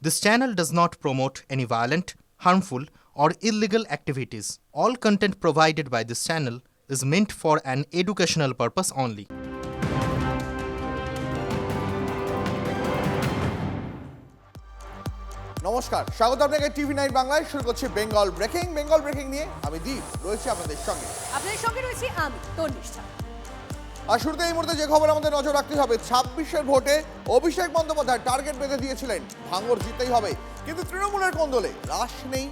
This channel does not promote any violent, harmful, or illegal activities. All content provided by this channel is meant for an educational purpose only. নমস্কার, স্বাগত আপনাকে TV 9 বাংলায়। শুরু করছি Bengal breaking নিয়ে আমি দীপ রয়েছি আপনাদের সঙ্গে রয়েছি আমি তন্নিষ্ঠা। আর শুরুতে এই মুহূর্তে যে খবর আমাদের নজর রাখতে হবে, 26-এর ভোটে অভিষেক বন্দ্যোপাধ্যায় টার্গেট বেঁধে দিয়েছিলেন ভাঙড় জিততেই হবে, কিন্তু তৃণমূলের কোন্দলে রাশ নেই।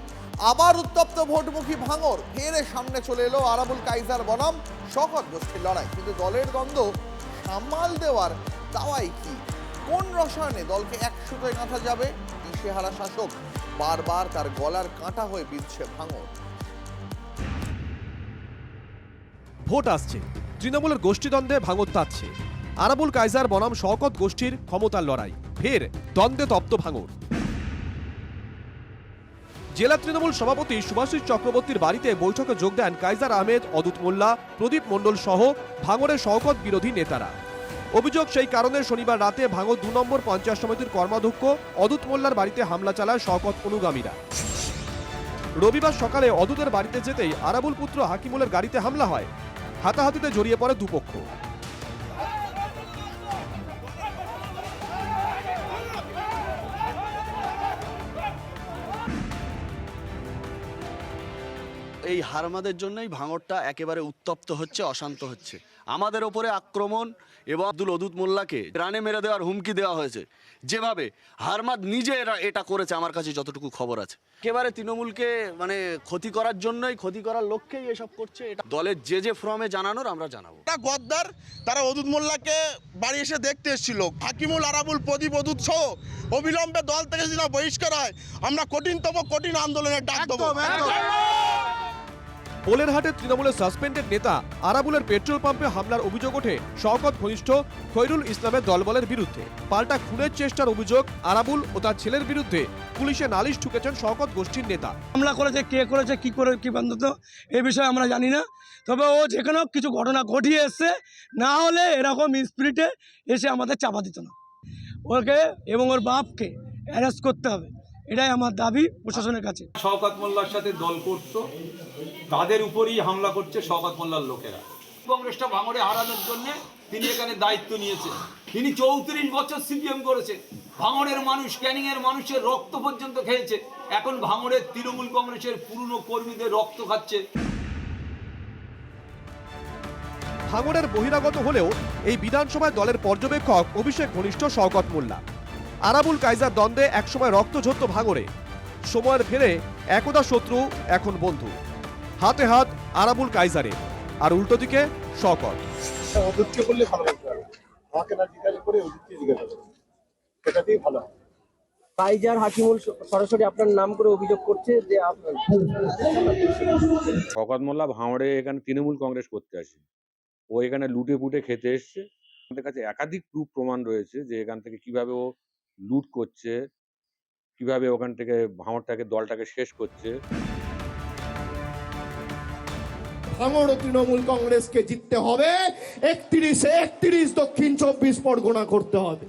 আবার উত্তপ্ত ভোটমুখী ভাঙড়, ফের সামনে চলে এলো আরাবুল কাইজার বনাম শওকত গোষ্ঠীর লড়াই। কিন্তু দলের দ্বন্দ্ব সামাল দেওয়ার দাওয়াই কি? কোন রসায়নে দলকে এক সুতোয় গাঁথা যাবে? দিশেহারা শাসক, বারবার তার গলার কাঁটা হয়ে বিঁধছে ভাঙড়। ভোট আসছে, তৃণমূলের গোষ্ঠীদ্বন্দ্বে ভাঙড় তাচ্ছে। আরাবুল কাইজার বনাম শওকত গোষ্ঠীর ক্ষমতার লড়াই, ফের দ্বন্দ্বে তপ্ত ভাঙড়। জেলা তৃণমূল সভাপতি সুভাষিস চক্রবর্তীর বাড়িতে বৈঠকে যোগ দেন কাইজার আহমেদ, অদূত মোল্লা, প্রদীপ মণ্ডল সহ ভাঙড়ের শওকত বিরোধী নেতারা। অভিযোগ, সেই কারণে শনিবার রাতে ভাঙড় 2 নম্বর পঞ্চায়েত সমিতির কর্মাধ্যক্ষ অদূত মোল্লার বাড়িতে হামলা চালায় শওকত অনুগামীরা। রবিবার সকালে অদূতের বাড়িতে যেতেই আরাবুল পুত্র হাকিমুলের গাড়িতে হামলা হয়। হাতাহাতিতে জড়িয়ে পড়ে দুপক্ষ। এই হারমাদের জন্যই ভাঙড়টা একেবারে উত্তপ্ত হচ্ছে, অশান্ত হচ্ছে। আমাদের ওপরে আক্রমণ এবং অদূত মোল্লাকে প্রাণে মেরে দেওয়ার হুমকি দেওয়া হয়েছে। যেভাবে হারমাদ নিজে এটা করেছে, আমার কাছে যতটুকু খবর আছে, একেবারে তৃণমূলকে ক্ষতি করার জন্যই, ক্ষতি করার লক্ষ্যেই এসব করছে। এটা দলের যে ফর্মে জানানোর আমরা জানাবো। গদ্দার তারা অদূত মোল্লাকে বাড়ি এসে দেখতে এসেছিল। হাকিমুল, আরাবুল, প্রদীপ, অদূত সহ অবিলম্বে দল থেকে যদি বহিষ্কার হয়, আমরা কঠিন আন্দোলনের ডাক দেবো। পোলেরহাটে তৃণমূলের সাসপেন্ডেড নেতা আরাবুলের পেট্রোল পাম্পে হামলার অভিযোগ ওঠে শওকত ঘনিষ্ঠ খৈরুল ইসলামের দলবলের বিরুদ্ধে। পাল্টা খুনের চেষ্টার অভিযোগ আরাবুল ও তার ছেলের বিরুদ্ধে পুলিশে নালিশ ঠুকেছেন শওকত গোষ্ঠীর নেতা। হামলা করেছে, কে করেছে, কি বান্ধব এই বিষয়ে আমরা জানি না, তবে ও যেখানে কিছু ঘটনা ঘটিয়ে এসছে, না হলে এরকম স্পিরিটে এসে আমাদের চাপা দিত না। ওকে এবং ওর বাপকে অ্যারেস্ট করতে হবে, এটাই আমার দাবি প্রশাসনের কাছে। শওকত মোল্লার সাথে দল করত, তাদের উপরই হামলা করছে শওকত মোল্লার লোকেরা। কংগ্রেসটা ভাঙড়ে হারানোর জন্য তিনি এখানে দায়িত্ব নিয়েছেন। তিনি 34 বছর সিপিএম করেছেন। ভাঙড়ের মানুষ, ক্যানিং এর মানুষের রক্ত পর্যন্ত খেয়েছে। এখন ভাঙড়ের তৃণমূল কংগ্রেসের পুরনো কর্মীদের রক্ত খাচ্ছে। ভাঙড়ের বহিরাগত হলেও এই বিধানসভায় দলের পর্যবেক্ষক অভিষেক ঘনিষ্ঠ শওকত মোল্লা। আরাবুল কাইজার দ্বন্দ্বে একসময় রক্ত ঝরত ভাঙড়ে। সময়ের ফেরে একদা শত্রু, এখন বন্ধু। হাতে হাত আরাবুল কাইজারে, আর উল্টো দিকে শওকত। কাইজার হাকিমুল সরাসরি আপনার নাম করে অভিযোগ করছে যে আপনার শওকত মোল্লা ভাঙড়ে এখানে তৃণমূল কংগ্রেস করতে আসে। ও এখানে লুটে পুটে খেতে এসছে। আমাদের কাছে একাধিক প্রমাণ রয়েছে যে এখান থেকে কিভাবে ও লুট করছে, কিভাবে ওখান থেকে ভাঙড়টাকে, দলটাকে শেষ করছে। ভাঙড় তৃণমূল কংগ্রেসকে জিততে হবে, 31 দক্ষিণ 24 পরগনা করতে হবে।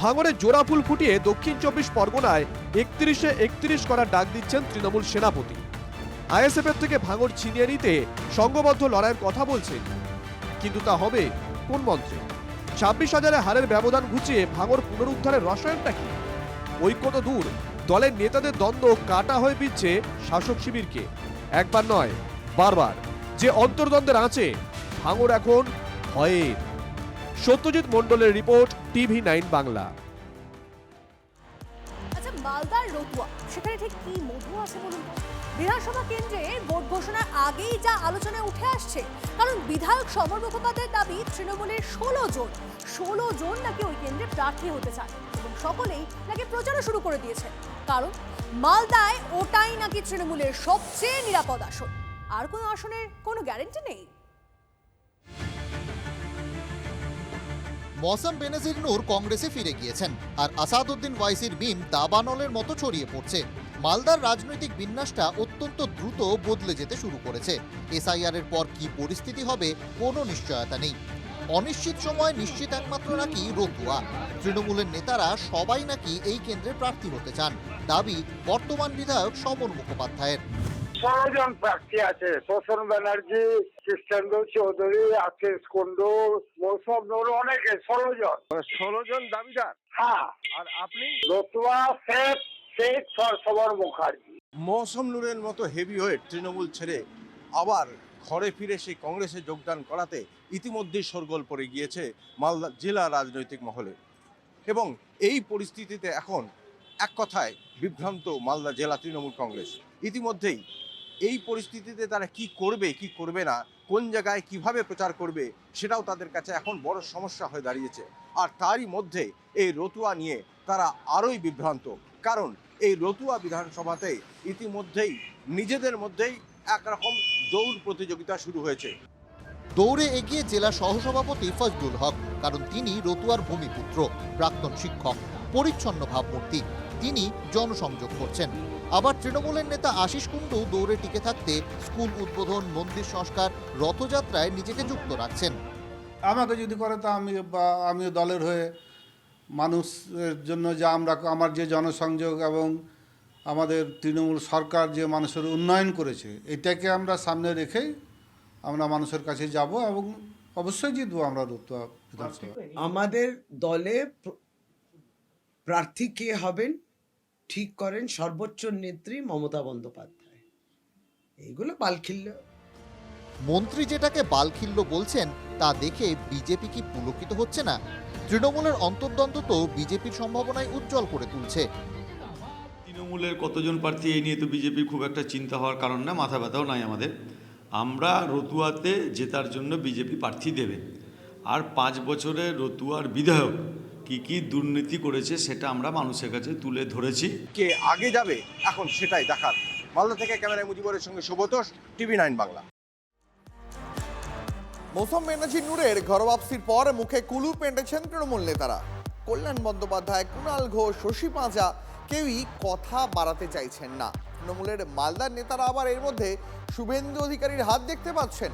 ভাঙড়ে জোড়া ফুল ফুটিয়ে দক্ষিণ 24 পরগনায় 31 করার ডাক দিচ্ছেন তৃণমূল সেনাপতি। আইএসএফ এর থেকে ভাঙড় ছিনিয়ে নিতে সংঘবদ্ধ লড়াইয়ের কথা বলছেন, কিন্তু তা হবে কোন মন্ত্রে? 26,000 হারের ব্যবধান ঘুচিয়ে ভাঙড় পুনরুদ্ধারের রসায়নটা কি? ঐক্য তো দূর, দলের নেতাদের দ্বন্দ্ব কাটা হয়ে বিচ্ছে শাসক শিবিরকে। একবার নয়, বারবার। যে অন্তর্দ্বন্দ্বের আঁচে ভাঙড় এখন ভয়ের। সত্যজিৎ মণ্ডলের রিপোর্ট, টিভি 9 বাংলা। আচ্ছা, মালদার রতুয়া, সেখানে ঠিক কি মধু আছে বলুন তো? বিধানসভা কেন্দ্রে ভোট ঘোষণার আগেই যা আলোচনায় উঠে আসছে, কারণ বিধায়ক সমর মুখোপাধ্যায়ের দাবি তৃণমূলের 16 জন নাকি ওই কেন্দ্রে প্রার্থী হতে চায়, এবং সকলেই নাকি প্রচারও শুরু করে দিয়েছে। কারণ মালদায় ওটাই নাকি তৃণমূলের সবচেয়ে নিরাপদ আসন, আর কোনো আসনের কোনো গ্যারান্টি নেই। মৌসম বেনজির নূর কংগ্রেসে ফিরে গিয়েছেন, আর আসাদউদ্দিন ওয়াইসির বিম দাবানলের মতো ছড়িয়ে পড়ছে। মালদার রাজনৈতিক বিন্যাসটা অত্যন্ত দ্রুত বদলে যেতে শুরু করেছে। এসআইআর এর পর কি পরিস্থিতি হবে কোনো নিশ্চয়তা নেই। অনিশ্চিত সময় নিশ্চিত একমাত্র নাকি রতুয়া। তৃণমূলের নেতারা সবাই নাকি এই কেন্দ্রে প্রার্থী হতে চান, দাবি বর্তমান বিধায়ক সমর মুখোপাধ্যায়ের। 16 জন প্রার্থী আছে, শোষণ ব্যানার্জি, কৃষ্ণেন্দু চৌধুরী, আশিস কুন্ডু, মৌসুম নূর, অনেকে 16 জন দাবিদার। হ্যাঁ, আর আপনি রতুয়া শেখ সমর মুখার্জি। মৌসুম নূরের মতো হেভিওয়েট তৃণমূল ছেড়ে আবার ঘরে ফিরে সেই কংগ্রেসে যোগদান করাতে ইতিমধ্যেই শোরগোল পড়ে গিয়েছে মালদা জেলা রাজনৈতিক মহলে, এবং এই পরিস্থিতিতে এখন এক কথায় বিভ্রান্ত মালদা জেলা তৃণমূল কংগ্রেস। ইতিমধ্যেই এই পরিস্থিতিতে তারা কি করবে কি করবে না, কোন জায়গায় কিভাবে প্রচার করবে, সেটাও তাদের কাছে এখন বড় সমস্যা হয়ে দাঁড়িয়েছে। আর তারই মধ্যে এই রতুয়া নিয়ে তারা আরোই বিভ্রান্ত, কারণ এই রতুয়া বিধানসভাতে ইতিমধ্যেই নিজেদের মধ্যেই একরকম দৌড় প্রতিযোগিতা শুরু হয়েছে। দৌড়ে এগিয়ে জেলা সহসভাপতি ফজলুল হক, কারণ তিনি রতুয়ার ভূমিপুত্র, প্রাক্তন শিক্ষক, পরিচ্ছন্ন ভাবমূর্তি, তিনি জনসংযোগ করছেন। আবার তৃণমূলের নেতা আশিস কুন্ডু দৌড়ে টিকে থাকতে স্কুল উদ্বোধন, মন্দির সংস্কার, রথযাত্রায় নিজেকে যুক্ত রাখছেন। আমাকে যদি করে তা আমিও দলের হয়ে মানুষের জন্য যে আমার যে জনসংযোগ এবং আমাদের তৃণমূল সরকার যে মানুষের উন্নয়ন করেছে, এটাকে আমরা সামনে রেখেই আমরা মানুষের কাছে যাব এবং অবশ্যই জিতবো আমরা রতুয়া বিধানসভা। আমাদের দলে প্রার্থী কে হবেন ঠিক করেন সর্বোচ্চ নেত্রী মমতা বন্দ্যোপাধ্যায়। এইগুলো বালখিল্য। মন্ত্রী যেটাকে বালখিল্য বলছেন তা দেখে বিজেপি কি পুলকিত হচ্ছে না? তৃণমূলের অন্তর্দ্বন্দ্ব তো বিজেপির সম্ভাবনায় উজ্জ্বল করে তুলছে। তৃণমূলের কতজন প্রার্থী এই নিয়ে তো বিজেপির খুব একটা চিন্তা হওয়ার কারণ না, মাথা ব্যথাও নাই আমাদের। আমরা রতুয়াতে জেতার জন্য বিজেপি প্রার্থী দেবে, আর 5 বছরে রতুয়ার বিধায়ক কি দুর্নীতি করেছে সেটা আমরা মানুষের কাছে তুলে ধরেছি। কে আগে যাবে এখন সেটাই দেখার। মালদা থেকে ক্যামেরায় মুজিবরের সঙ্গে সুব্রত, TV9 বাংলা। মৌসুম ব্যানার্জি নূরের ঘরবাপসির পর মুখে কুলুপ এঁটেছেন তৃণমূল নেতারা। কল্যাণ বন্দ্যোপাধ্যায়, কুণাল ঘোষ, শশী পাঁজা কেউই কথা বাড়াতে চাইছেন না। তৃণমূলের মালদার নেতারা আবার এর মধ্যে শুভেন্দু অধিকারীর হাত দেখতে পাচ্ছেন।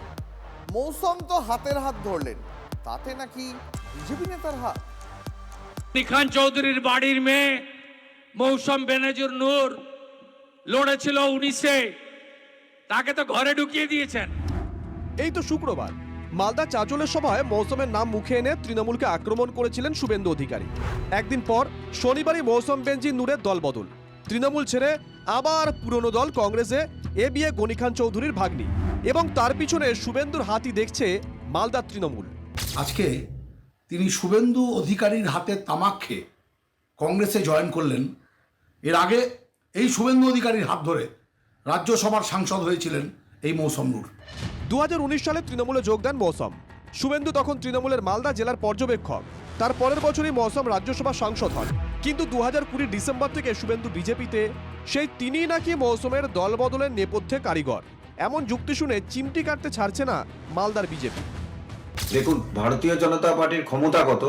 মৌসুম তো হাতের হাত ধরলেন, তাতে নাকি বিজেপি নেতার হাত। নিখান চৌধুরীর বাড়ির মেয়ে মৌসুম ব্যানার্জির নূর লড়েছিল 19-এ, তাকে তো ঘরে ঢুকিয়ে দিয়েছেন। এই তো শুক্রবার মালদা চাঁচলের সভায় মৌসুমের নাম মুখে এনে তৃণমূলকে আক্রমণ করেছিলেন শুভেন্দু অধিকারী। একদিন পর শনিবারই মৌসুম বেনজি নূরের দলবদল, তৃণমূল ছেড়ে আবার পুরনো দল কংগ্রেসে বিয়ে গনি খান চৌধুরীর ভাগ্নি, এবং তার পিছনে শুভেন্দুর হাতই দেখছে মালদার তৃণমূল। আজকে তিনি শুভেন্দু অধিকারীর হাতে তামাক খেয়ে কংগ্রেসে জয়েন করলেন। এর আগে এই শুভেন্দু অধিকারীর হাত ধরে রাজ্যসভার সাংসদ হয়েছিলেন এই মৌসুম নূর। 2019 সালে তৃণমূলে যোগ দেন মৌসুম। শুভেন্দু তখন তৃণমূলের মালদা জেলার পর্যবেক্ষক। তার পরের বছরই মৌসুম রাজ্যসভার সাংসদ হন। কিন্তু 2020 ডিসেম্বর থেকে শুভেন্দু বিজেপিতে, সেই তিনিই নাকি মৌসুমের দলবদলের নেপথ্যে কারিগর, এমন যুক্তি শুনে চিমটি কাটতে ছাড়ছে না মালদার বিজেপি। দেখুন, ভারতীয় জনতা পার্টির ক্ষমতা কত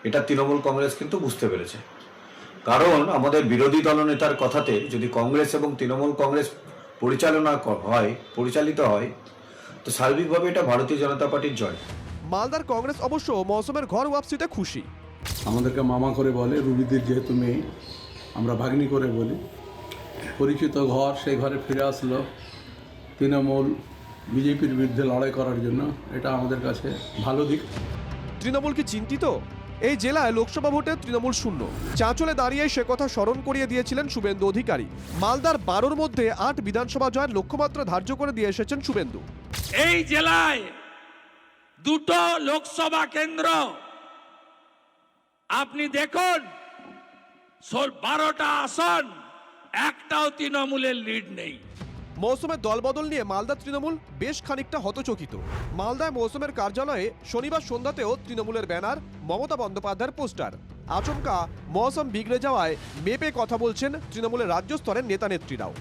এটা তৃণমূল কংগ্রেস কিন্তু বুঝতে পেরেছে। কারণ আমাদের বিরোধী দলনেতার কথাতে যদি কংগ্রেস এবং তৃণমূল কংগ্রেস পরিচালিত হয় তো স্বাভাবিকভাবে এটা ভারতীয় জনতা পার্টির জয়। মালদার কংগ্রেস অবশ্য মৌসুমের ঘর ওয়াপসিতে খুশি। আমাদেরকে মামা করে বলে, রুবিদের যেহেতু মেয়ে, আমরা ভাগ্নি করে বলি। পরিচিত ঘর, সেই ঘরে ফিরে আসলো তৃণমূল বিজেপির বিরুদ্ধে লড়াই করার জন্য, এটা আমাদের কাছে ভালো দিক। তৃণমূল কি চিন্তিত? এই জেলায় লোকসভা ভোটে তৃণমূল শূন্য। চাঁচলে দাঁড়িয়ে সে কথা স্মরণ করিয়ে দিয়েছিলেন শুভেন্দু অধিকারী। মালদার 12-র মধ্যে 8 বিধানসভা জয়ের লক্ষ্যমাত্রা ধার্য করে দিয়ে এসেছেন শুভেন্দু। এই জেলায় 2টো লোকসভা কেন্দ্র আপনি দেখুন, 12টা আসন, একটাও তৃণমূলের লিড নেই। মৌসুমের দলবদল নিয়ে মালদা তৃণমূল বেশ খানিকটা হতচকিত। মালদায় মৌসুমের কার্যালয়ে শনিবার সন্ধ্যাতেও তৃণমূলের ব্যানার, মমতা বন্দ্যোপাধ্যায়ের পোস্টার। আচমকা মৌসুম বিগড়ে যাওয়ায় মেপে কথা বলছেন তৃণমূলের রাজ্য স্তরের নেতা নেত্রীরাও।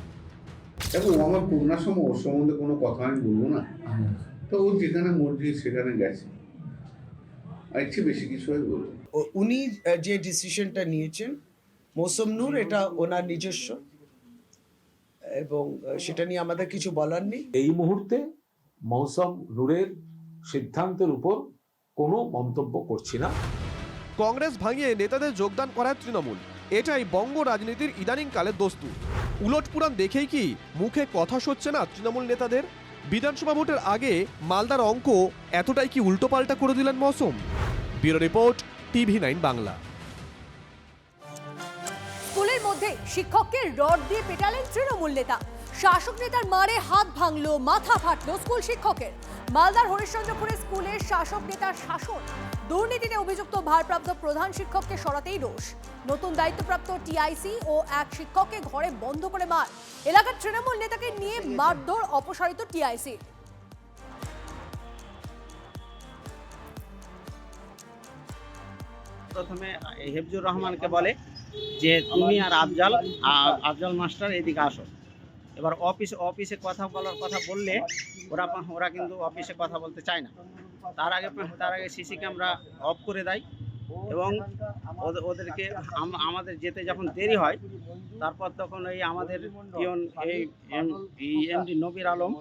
দেখো, আমার করোনার সময় ওর সম্বন্ধে কোনো কথা আমি বলবো না, তো ও যেখানে মর্জি সেখানে গেছে, আর একটু বেশি কিছু বলবো। উনি যে ডিসিশনটা নিয়েছেন মৌসুম নূর, এটা ওনার নিজস্ব, এবং সেটা নিয়ে আমাদের কিছু বলার নেই। এই মুহূর্তে মৌসুম নূরের সিদ্ধান্তের উপর কোনো মন্তব্য করছি না। কংগ্রেস ভাঙিয়ে নেতাদের যোগদান করায় তৃণমূল, এটাই বঙ্গ রাজনীতির ইদানিংকালের দস্তুর। উলটপুরাণ দেখেই কি মুখে কথা সচ্ছে না তৃণমূল নেতাদের? বিধানসভা ভোটের আগে মালদার অঙ্ক এতটাই কি উল্টোপাল্টা করে দিলেন মৌসুম? Bureau report, TV9 Bangla. স্কুলের মধ্যে শিক্ষককে রড দিয়ে পেটালেন তৃণমূল নেতা। শাসক নেতার মারে হাত ভাঙলো, মাথা ফাটলো স্কুল শিক্ষকের। মালদার হরিশ্চন্দ্রপুরে স্কুলের শাসক নেতার শাসন, দুর্নীতিতে অভিযুক্ত ভারপ্রাপ্ত প্রধান শিক্ষককে সরাতেই রোষ। নতুন দায়িত্বপ্রাপ্ত টিআইসি ও এক শিক্ষককে ঘরে বন্ধ করে মার। এলাকার তৃণমূল নেতাকে নিয়ে মারধর অপসারিত টিআইসি। প্রথমে হেফজুর রহমানকে বলে যে তুমি আর আফজাল মাস্টার এদিকে আসো। এবার অফিসে কথা বলার কথা বললে ওরা কিন্তু অফিসে কথা বলতে চায় না। তার আগে সিসি ক্যামেরা অফ করে দেয় এবং ওদেরকে আমাদের যেতে যখন দেরি হয় তারপর তখন ওই আমাদের পিয়ন এই এমডি নবীর আলম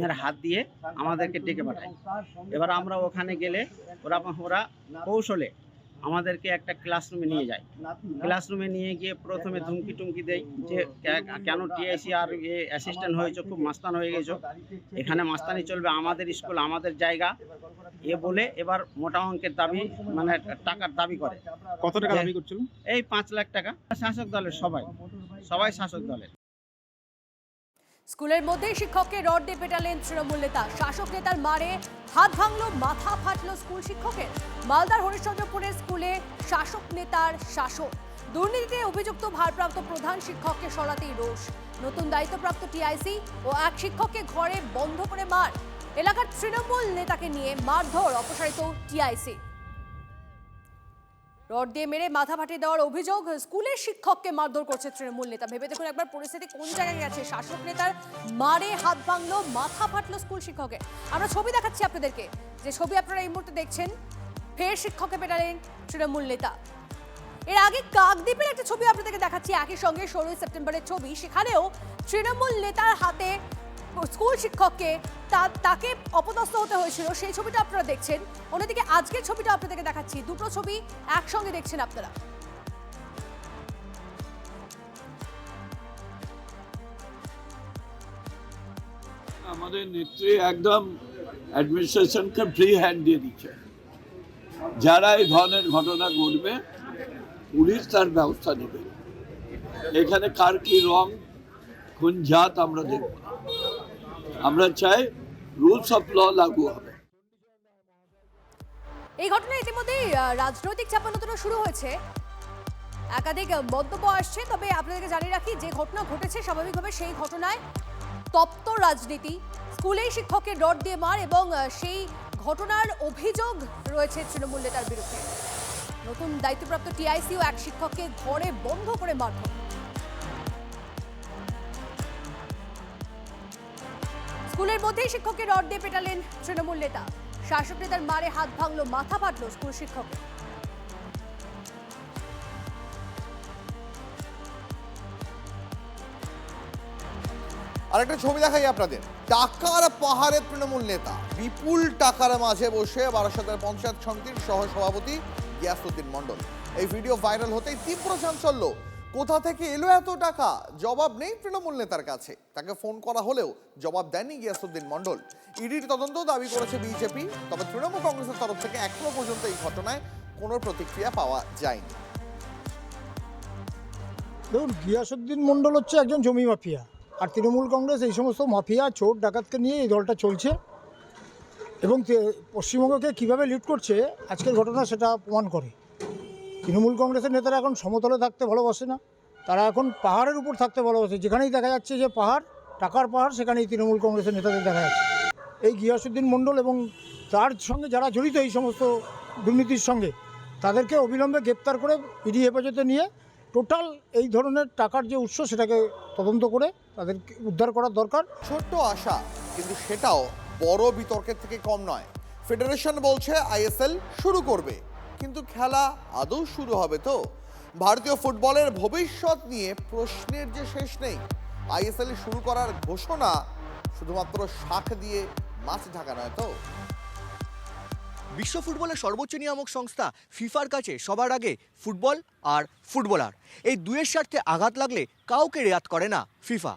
এর হাত দিয়ে আমাদেরকে ডেকে পাঠায়। এবার আমরা ওখানে গেলে ওরা কৌশলে আমাদেরকে একটা ক্লাসরুমে নিয়ে যায়। ক্লাসরুমে নিয়ে গিয়ে প্রথমে ধুমকি টুমকি দেয় যে কেন টিআইসি আর অ্যাসিস্ট্যান্ট হয়েছো, খুব মাস্তান হয়ে গেছো, এখানে মাস্তানি চলবে, আমাদের স্কুল আমাদের জায়গা, এ বলে এবার মোটা অঙ্কের দাবি মানে টাকার দাবি করে। কত টাকা দাবি করছিল? এই 5 লাখ টাকা। শাসক দলের সবাই শাসক দলের। স্কুলের মধ্যেই শিক্ষককে রড দিয়ে পেটালেন তৃণমূল নেতা। শাসক নেতার মারে হাত ভাঙলো, মাথা ফাটলো স্কুল শিক্ষকের। মালদার হরিশ্চন্দ্রপুরের স্কুলে শাসক নেতার শাসন, দুর্নীতিতে অভিযুক্ত ভারপ্রাপ্ত প্রধান শিক্ষককে সরাতেই রোষ। নতুন দায়িত্বপ্রাপ্ত টিআইসি ও এক শিক্ষককে ঘরে বন্ধ করে মার। এলাকার তৃণমূল নেতাকে নিয়ে মারধর অপসারিত টিআইসি। রড দিয়ে মেরে মাথা ফাটিয়ে দেওয়ার অভিযোগ, স্কুলের শিক্ষককে মারধর করছে তৃণমূল নেতা। ভেবে দেখুন একবার পরিস্থিতি কোন জায়গায় গেছে। শাসক নেতার মারে হাত ভাঙলো, মাথা ফাটলো স্কুল শিক্ষকের। আমরা ছবি দেখাচ্ছি আপনাদেরকে, যে ছবি আপনারা এই মুহূর্তে দেখছেন। ফের শিক্ষককে পেটালেন তৃণমূল নেতা। এর আগে কাকদ্বীপের একটা ছবি আপনাদেরকে দেখাচ্ছি, একই সঙ্গে 16 সেপ্টেম্বরের ছবি। সেখানেও তৃণমূল নেতার হাতে স্কুল শিক্ষককে তাকে অপদস্থ হতে হয়েছিল, সেই ছবিটা আপনারা দেখছেন। অন্যদিকে আজকের ছবিটা আপনাদেরকে দেখাচ্ছি, দুটো ছবি একসঙ্গে দেখছেন আপনারা। আমাদের নেত্রী একদম অ্যাডমিনিস্ট্রেশনকে ফ্রি হ্যান্ড দিয়ে দিচ্ছে। যারা এই ধরনের ঘটনা ঘটবে পুলিশ তার ব্যবস্থা নেবে। এখানে কার কি রং, কোন জাত আমরা দেখব না। আমরা চাই রুলস অফ ল লাগু হবে। এই ঘটনায় ইতিমধ্যেই রাজনৈতিক চাপানোতরা শুরু হয়েছে, একাধিক মন্তব্য আসছে। তবে আপনাদেরকে জানিয়ে রাখি, যে ঘটনা ঘটেছে স্বাভাবিকভাবে সেই ঘটনায় তপ্ত রাজনীতি। স্কুলেই শিক্ষকের রড দিয়ে মার এবং সেই ঘটনার অভিযোগ রয়েছে তৃণমূল নেতার বিরুদ্ধে। নতুন দায়িত্বপ্রাপ্ত টিআইসি ও এক শিক্ষককে ঘরে বন্ধ করে মারধর। স্কুলের মধ্যেই শিক্ষককে রড দিয়ে পেটালেন তৃণমূল নেতা। শাসক নেতার মারে হাত ভাঙলো, মাথা ফাটলো স্কুল শিক্ষকের। আরেকটা ছবি দেখাই আপনাদের। টাকার পাহাড়ে তৃণমূল নেতা, বিপুল টাকার মাঝে বসে বারাসাতের পঞ্চায়েত সমিতির সহ সভাপতি গিয়াসউদ্দিন মণ্ডল। এই ভিডিও ভাইরাল হতেই তীব্র চাঞ্চল্য। কোথা থেকে এলো এত টাকা? জবাব নেই তৃণমূল নেতার কাছে। তাকে ফোন করা হলেও জবাব দেননি গিয়াসউদ্দিন মণ্ডল। ইডির তদন্ত দাবি করেছে বিজেপি, তবে তৃণমূল কংগ্রেসের তরফ থেকে এখনো পর্যন্ত এই ঘটনায় কোনো প্রতিক্রিয়া পাওয়া যায়নি। দেখুন, গিয়াসউদ্দিন মণ্ডল হচ্ছে একজন জমি মাফিয়া, আর তৃণমূল কংগ্রেস এই সমস্ত মাফিয়া চোর ডাকাতকে নিয়ে এই দলটা চলছে এবং পশ্চিমবঙ্গকে কীভাবে লিড করছে আজকের ঘটনা সেটা প্রমাণ করে। তৃণমূল কংগ্রেসের নেতারা এখন সমতলে থাকতে ভালোবাসে না, তারা এখন পাহাড়ের উপর থাকতে ভালোবাসে। যেখানেই দেখা যাচ্ছে যে পাহাড়, টাকার পাহাড়, সেখানেই তৃণমূল কংগ্রেসের নেতাদের দেখা যাচ্ছে। এই গিয়াসউদ্দিন মণ্ডল এবং তার সঙ্গে যারা জড়িত এই সমস্ত দুর্নীতির সঙ্গে, তাদেরকে অবিলম্বে গ্রেপ্তার করে ইডি হেফাজতে নিয়ে টোটাল এই ধরনের টাকার যে উৎস সেটাকে তদন্ত করে তাদেরকে উদ্ধার করার দরকার। ছোট্ট আশা, কিন্তু সেটাও বড় বিতর্কের থেকে কম নয়। ফেডারেশন বলছে আইএসএল শুরু করবে, কিন্তু খেলা আদৌ শুরু হবে তো? ভারতীয় ফুটবলের ভবিষ্যৎ নিয়ে প্রশ্নের যে শেষ নেই। আইএসএল শুরু করার ঘোষণা শুধুমাত্র শাখ দিয়ে মাছ ঢাকা নয় তো? বিশ্ব ফুটবলের সর্বোচ্চ নিয়ামক সংস্থা ফিফার কাছে সবার আগে ফুটবল আর ফুটবলার, এই দুয়ের স্বার্থে আঘাত লাগলে কাউকে রেয়াত করে না ফিফা।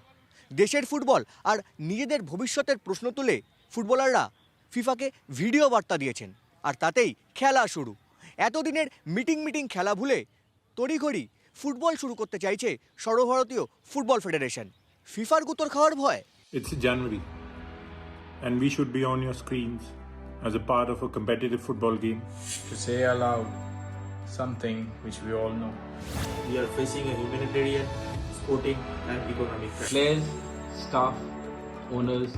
দেশের ফুটবল আর নিজেদের ভবিষ্যতের প্রশ্ন তুলে ফুটবলাররা ফিফাকে ভিডিও বার্তা দিয়েছেন, আর তাতেই খেলা শুরু। এতদিনের মিটিং খেলা ভুলে তড়িঘড়ি ফুটবল শুরু করতে চাইছে সর্বভারতীয় ফুটবল ফেডারেশন। ফিফার গুতর খাওয়ার ভয়। It's January and we should be on your screens as a part of a competitive football game. To say aloud something which we all know. We are facing a humanitarian, sporting and economic crisis. Players, staff, owners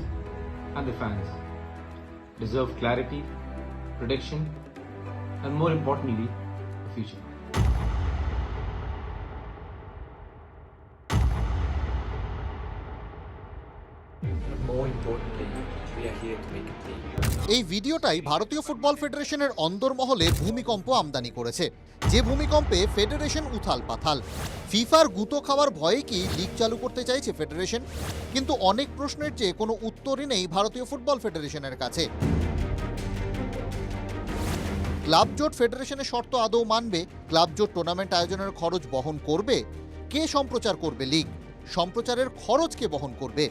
and the fans deserve clarity, protection and more importantly, a future. More importantly, we are here to make a play. এই ভিডিওটাই ভারতীয় football ফেডারেশনের অন্দরমহলে ভূমিকম্প আমদানি করেছে, যে ভূমিকম্পে federation উথাল পাথাল। ফিফার গুতো খাওয়ার ভয়ে কি লিগ চালু করতে চাইছে ফেডারেশন? কিন্তু অনেক প্রশ্নের চেয়ে কোনো উত্তরই নেই ভারতীয় ফুটবল ফেডারেশনের কাছে। ক্লাব জোট ফেডারেশনের শর্ত আদৌ মানবে? ক্লাব জোট টুর্নামেন্ট আয়োজনের খরচ বহন করবে? কে সম্প্রচার করবে লিগ? সম্প্রচারের খরচ কে বহন করবে?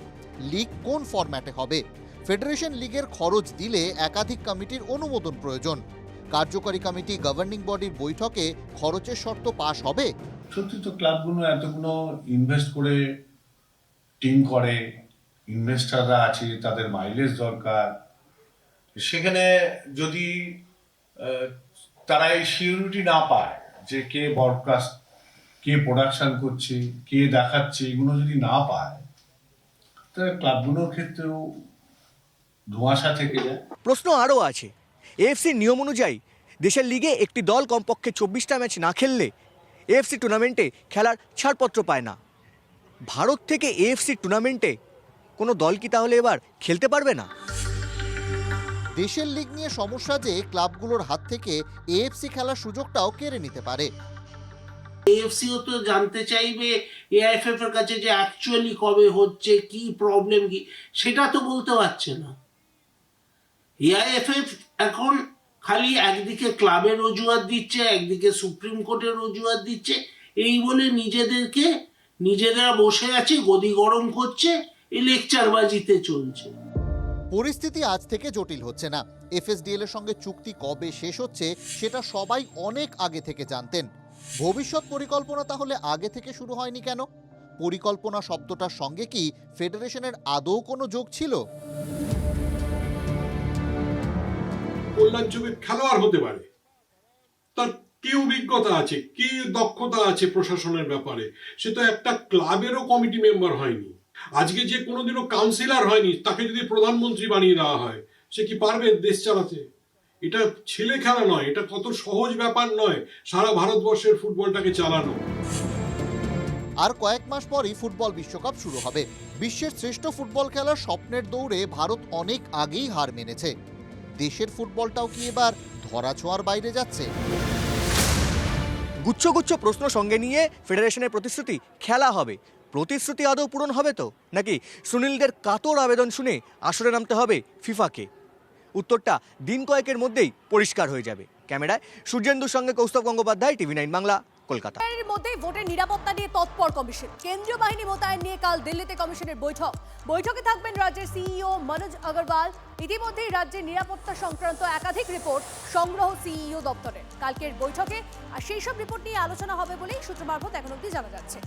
লিগ কোন ফরম্যাটে হবে? ফেডারেশন লিগের খরচ দিলে একাধিক কমিটির অনুমোদন প্রয়োজন। কার্যকরী কমিটি গভর্নিং বডির বৈঠকে খরচের শর্ত পাস হবে? সত্যি তো ক্লাবগুলো এতগুলো ইনভেস্ট করে টিম করে, ইনভেস্টাররা আছে, তাদের মাইলেজ দরকার। সেখানে যদি তারা এই সিকিউরিটি না পায় যে কে ব্রডকাস্ট, কে প্রোডাকশন করছে, কে দেখাচ্ছে, এগুলো যদি না পায় তাহলে ক্লাবগুলোর ক্ষেত্রেও ধোঁয়াশা থেকে যায়। প্রশ্ন আরও আছে। এএফসির নিয়ম অনুযায়ী দেশের লিগে একটি দল কমপক্ষে 24টা ম্যাচ না খেললে এএফসি টুর্নামেন্টে খেলার ছাড়পত্র পায় না। ভারত থেকে এএফসি টুর্নামেন্টে কোনো দল কি তাহলে এবার খেলতে পারবে না? দেশের লিগ নিয়ে সমস্যা যে ক্লাবগুলোর হাত থেকে এএফসি খেলার সুযোগটাও কেড়ে নিতে পারে। এএফসিও তো জানতে চাইবে এআইএফএফ এর কাছে যে অ্যাকচুয়ালি কবে হচ্ছে, কি প্রবলেম, কি সেটা তো বলতে পারছে না। এআইএফএফ এখন খালি একদিকে ক্লাবের অজুহাত দিচ্ছে, একদিকে সুপ্রিম কোর্টের অজুহাত দিচ্ছে, এই বলে নিজেরা বসে আছে, গদি গরম করছে, এই লেকচারবাজিতে চলছে। পরিস্থিতি আজ থেকে জটিল হচ্ছে না। এফএসডিএল এর সঙ্গে চুক্তি কবে শেষ হচ্ছে সেটা সবাই অনেক আগে থেকে জানতেন। ভবিষ্যৎ পরিকল্পনা তাহলে আগে থেকে শুরু হয়নি কেন? পরিকল্পনা শব্দটার সঙ্গে কি ফেডারেশনের আদৌ কোনো যোগ ছিল? কল্যাণ যুগের খেলোয়াড় হতে পারে, তার কি অভিজ্ঞতা আছে, কি দক্ষতা আছে প্রশাসনের ব্যাপারে, সে তো একটা ক্লাবেরও কমিটি মেম্বার হয়নি। আজকে যে কোনোদিনও কাউন্সিলর হয়নি, তাকে যদি প্রধানমন্ত্রী বানিয়ে দেওয়া হয়, সে কি পারবে দেশ চালাতে? এটা ছেলে খেলা নয়, এটা কত সহজ ব্যাপার নয় সারা ভারতবর্ষের ফুটবলটাকে চালানো। আর কয়েক মাস পরই ফুটবল বিশ্বকাপ শুরু হবে। বিশ্বের শ্রেষ্ঠ ফুটবল খেলার স্বপ্নের দৌড়ে ভারত অনেক আগেই হার মেনেছে। দেশের ফুটবলটাও কি এবার ধরাছোঁয়ার বাইরে যাচ্ছে? গুচ্ছ প্রশ্ন সঙ্গে নিয়ে ফেডারেশনের প্রতিশ্রুতি খেলা হবে। প্রতিশ্রুতি আদৌ পূরণ হবে তো, নাকি সুনীলদের কাতর আবেদন শুনে আসরে নামতে হবে ফিফাকে? উত্তরটা দিন কয়েকের মধ্যেই পরিষ্কার হয়ে যাবে। ক্যামেরায় সূর্যেন্দুর সঙ্গে কৌস্তব গঙ্গোপাধ্যায়, টিভি9 বাংলা, কলকাতা। এর মধ্যে ভোটের নিরাপত্তা নিয়ে তৎপর কমিশন। কেন্দ্রীয় বাহিনী মোতায়েন নিয়ে কাল দিল্লিতে কমিশনের বৈঠকে থাকবেন রাজ্যের সিইও মনোজ আগরওয়াল। ইতিমধ্যেই রাজ্যের নিরাপত্তা সংক্রান্ত একাধিক রিপোর্ট সংগ্রহ সিইও দপ্তরের। কালকের বৈঠকে আর সেই সব রিপোর্ট নিয়ে আলোচনা হবে বলেই সূত্র মারফত এখন অবধি জানা যাচ্ছে।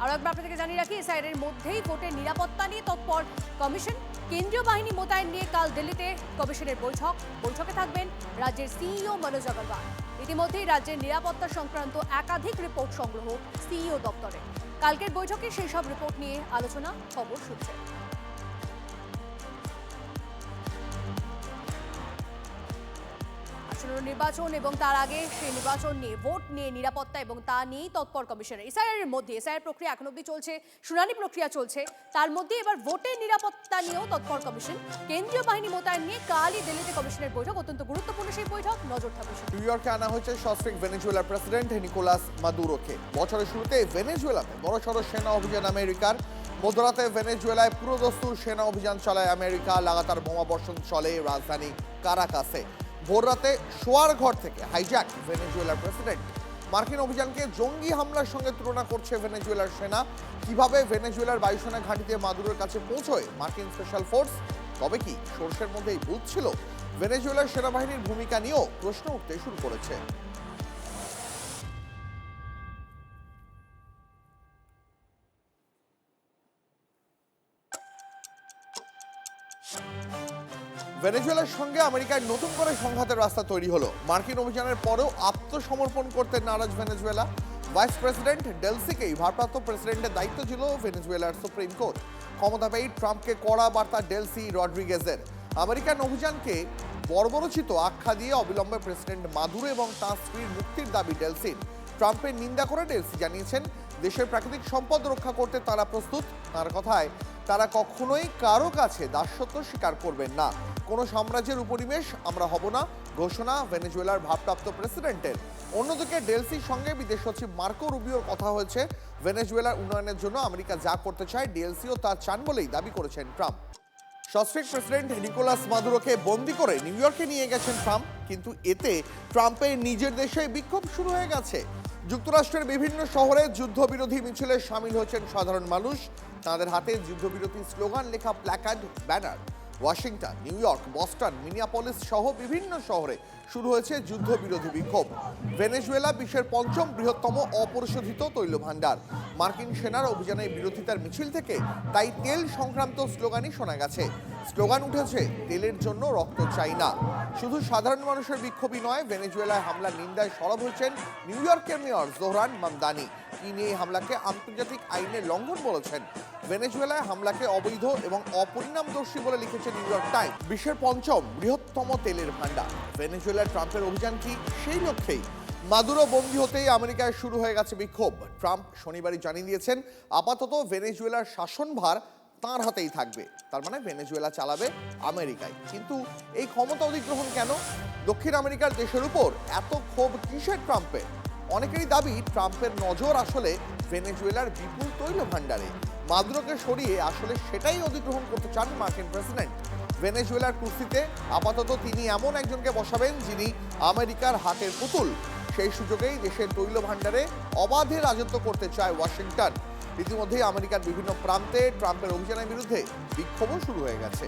আরও একবার আপনাদেরকে জানিয়ে রাখি, এসআইআর এর মধ্যেই ভোটের নিরাপত্তা নিয়ে তৎপর কমিশন। কেন্দ্রীয় বাহিনী মোতায়েন নিয়ে কাল দিল্লিতে কমিশনের বৈঠকে থাকবেন রাজ্যের সিইও মনোজ আগরওয়াল। ইতিমধ্যেই রাজ্যের নিরাপত্তা সংক্রান্ত একাধিক রিপোর্ট সংগ্রহ সিইও দপ্তরে। কালকের বৈঠকে সেই সব রিপোর্ট নিয়ে আলোচনা, খবর সূত্রে। নির্বাচন এবং তার আগে সেই নির্বাচন নিয়ে, ভোট নিয়ে, নিরাপত্তা এবং তা নিয়েই তৎপর কমিশনের। এসআইআর এর মধ্যে এসআইআর প্রক্রিয়া এখন অবধি চলছে, শুনানি প্রক্রিয়া চলছে, তার মধ্যে এবার ভোটের নিরাপত্তা নিয়েও তৎপর কমিশন। কেন্দ্রীয় বাহিনী মোতায়েন নিয়ে কালই দিল্লিতে কমিশনের বৈঠক। অত্যন্ত গুরুত্বপূর্ণ সেই বৈঠক, নজর থাকবে। নিউ ইয়র্কে আনা হয়েছে সস্ত্রীক ভেনেজুয়েলার প্রেসিডেন্ট নিকোলাস মাদুরোকে। বছরের শুরুতে ভেনেজুয়েলাতে বড়সড় সেনা অভিযান আমেরিকার। মধ্যরাতে ভেনেজুয়েলায় পুরোদস্তুর সেনা অভিযান চালায় আমেরিকা। লাগাতার বোমা বর্ষণ চলে রাজধানী কারাকাসে। ভোররাতে শোয়ার ঘর থেকে হাইজ্যাক ভেনেজুয়েলার প্রেসিডেন্ট। মার্কিন অভিযানকে জঙ্গি হামলার সঙ্গে তুলনা করছে ভেনেজুয়েলার সেনা। কিভাবে ভেনেজুয়েলার বায়ুসেনা ঘাঁটিতে মাদুরোর কাছে পৌঁছয় মার্কিন স্পেশাল ফোর্স? তবে কি সর্ষের মধ্যেই ভূত ছিল? ভেনেজুয়েলার সেনাবাহিনীর ভূমিকা নিয়েও প্রশ্ন উঠতে শুরু করেছে। ভেনেজুয়েলার সঙ্গে আমেরিকার নতুন করে সংঘাতের রাস্তা তৈরি হলো। মার্কিন অভিযানের পরেও আত্মসমর্পণ করতে নারাজ ভেনেজুয়েলা। ভাইস প্রেসিডেন্ট ডেলসিকেই ভারপ্রাপ্ত প্রেসিডেন্টের দায়িত্ব ছিল ভেনেজুয়েলার সুপ্রিম কোর্ট। ক্ষমতা পেয়ে ট্রাম্পকে কড়া বার্তা ডেলসি রড্রিগেজের। আমেরিকান অভিযানকে বর্বরোচিত আখ্যা দিয়ে অবিলম্বে প্রেসিডেন্ট মাদুরো এবং তাঁর স্ত্রীর মুক্তির দাবি ডেলসির। ট্রাম্পের নিন্দা করে ডেলসি জানিয়েছেন দেশের প্রাকৃতিক সম্পদ রক্ষা করতে তারা প্রস্তুত। তার কথায় তারা কখনোই কারো কাছে দাসত্ব স্বীকার করবেন না। কোনো সাম্রাজ্যের উপনিবেশ আমরা হব না, ঘোষণা ভেনেজুয়েলার ভারপ্রাপ্ত প্রেসিডেন্টের। অন্যদিকে ডেলসির সঙ্গে বিদেশ সচিব মার্কো রুবিওর কথা হয়েছে। ভেনেজুয়েলার উন্নয়নের জন্য আমেরিকা যা করতে চায় ডেলসিও তা চান বলেই দাবি করেছেন ট্রাম্প। সস্ত্রীক প্রেসিডেন্ট নিকোলাস মাদুরোকে বন্দি করে নিউ ইয়র্কে নিয়ে গেছেন ট্রাম্প, কিন্তু এতে ট্রাম্পের নিজের দেশে বিক্ষোভ শুরু হয়ে গেছে। যুক্তরাষ্ট্রের বিভিন্ন শহরে যুদ্ধবিরোধী মিছিলে সামিল হয়েছেন সাধারণ মানুষ। তাদের হাতে যুদ্ধবিরোধী স্লোগান লেখা placard, banner. Washington, new York, Boston, Minneapolis সহ বিভিন্ন শহরে শুরু হয়েছে যুদ্ধবিরোধী বিক্ষোভ। ভেনেজুয়েলা বিশ্বের ৫ম বৃহত্তম অপরিশোধিত তৈল ভাণ্ডার। মার্কিন সেনার অভিযানের বিরোধিতার মিছিল থেকে তাই তেল সংক্রান্ত স্লোগানই শোনা গেছে। স্লোগান উঠেছে, তেলের জন্য রক্ত চাই না। শুধু সাধারণ মানুষের বিক্ষোভই নয়, ভেনেজুয়েলায় হামলার নিন্দায় সরব হয়েছেন নিউ ইয়র্কের মেয়র জোহরান মামদানি। তিনি এই হামলাকে আন্তর্জাতিক আইনের লঙ্ঘন বলেছেন। ভেনেজুয়েলায় হামলাকে অবৈধ এবং অপরিণামদর্শী বলে লিখেছে নিউ ইয়র্ক টাইমস। বিশ্বের ৫ম বৃহত্তম তেলের ভাণ্ডার। ভেনেজুয়েলার ট্রাম্পের অভিযান কি সেই লক্ষ্যেই? মাদুরো বন্দী হতেই আমেরিকায় শুরু হয়ে গেছে বিক্ষোভ। ট্রাম্প শনিবারই জানিয়ে দিয়েছেন আপাতত ভেনেজুয়েলার শাসনভার তাঁর হাতেই থাকবে। তার মানে ভেনেজুয়েলা চালাবে আমেরিকায়। কিন্তু এই ক্ষমতা অধিগ্রহণ কেন? দক্ষিণ আমেরিকার দেশের উপর এত ক্ষোভ কিসের ট্রাম্পের? অনেকেরই দাবি ট্রাম্পের নজর আসলে ভেনেজুয়েলার বিপুল তৈল ভাণ্ডারে। মাদুরোকে সরিয়ে আসলে সেটাই অধিগ্রহণ করতে চান মার্কিন প্রেসিডেন্ট। ভেনেজুয়েলার কুস্তিতে আপাতত তিনি এমন একজনকে বসাবেন যিনি আমেরিকার হাতের পুতুল। সেই সুযোগেই দেশের তৈল ভাণ্ডারে অবাধে রাজত্ব করতে চায় ওয়াশিংটন। ইতিমধ্যেই আমেরিকার বিভিন্ন প্রান্তে ট্রাম্পের অভিযানের বিরুদ্ধে বিক্ষোভও শুরু হয়ে গেছে।